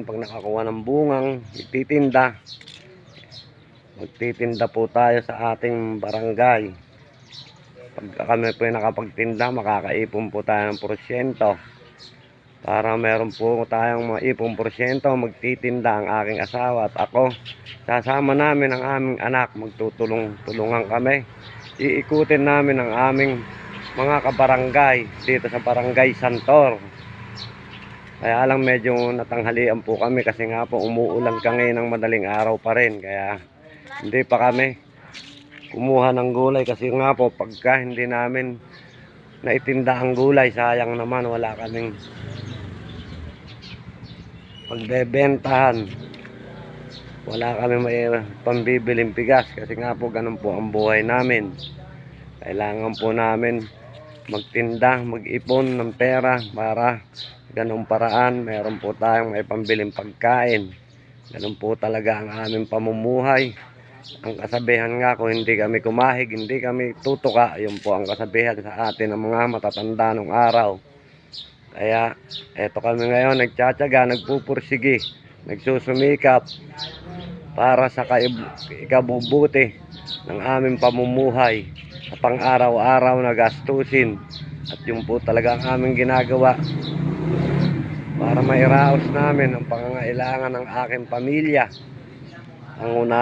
Pag nakakuha ng bungang ititinda, magtitinda po tayo sa ating barangay. Pag kami po nakapagtinda, makakaipon po tayo ng porsyento. Para meron po tayong maipong porsyento, magtitinda ang aking asawa at ako. Sasama namin ang aming anak, magtutulungan kami. Iikutin namin ang aming mga kabarangay dito sa Barangay Santor. Kaya lang medyo natanghalian po kami kasi nga po umuulan ka ngayon ng madaling araw pa rin. Kaya hindi pa kami kumuha ng gulay kasi nga po pagka hindi namin naitinda ang gulay, sayang naman, wala kaming pagbebentahan. Wala kami may pambibiling bigas kasi nga po ganun po ang buhay namin. Kailangan po namin magtinda, mag-ipon ng pera para ganung paraan meron po tayong may pambiling pagkain. Ganun po talaga ang aming pamumuhay. Ang kasabihan nga, kung hindi kami kumahig, hindi kami tutuka. Yun po ang kasabihan sa atin ng mga matatanda nung araw. Kaya eto kami ngayon nagtsatsaga, nagpupursigi, nagsusumikap para sa ikabubuti ng aming pamumuhay sa pang-araw-araw na gastusin. At yun po talaga ang aming ginagawa para mairaos namin ang pangangailangan ng aking pamilya. Ang una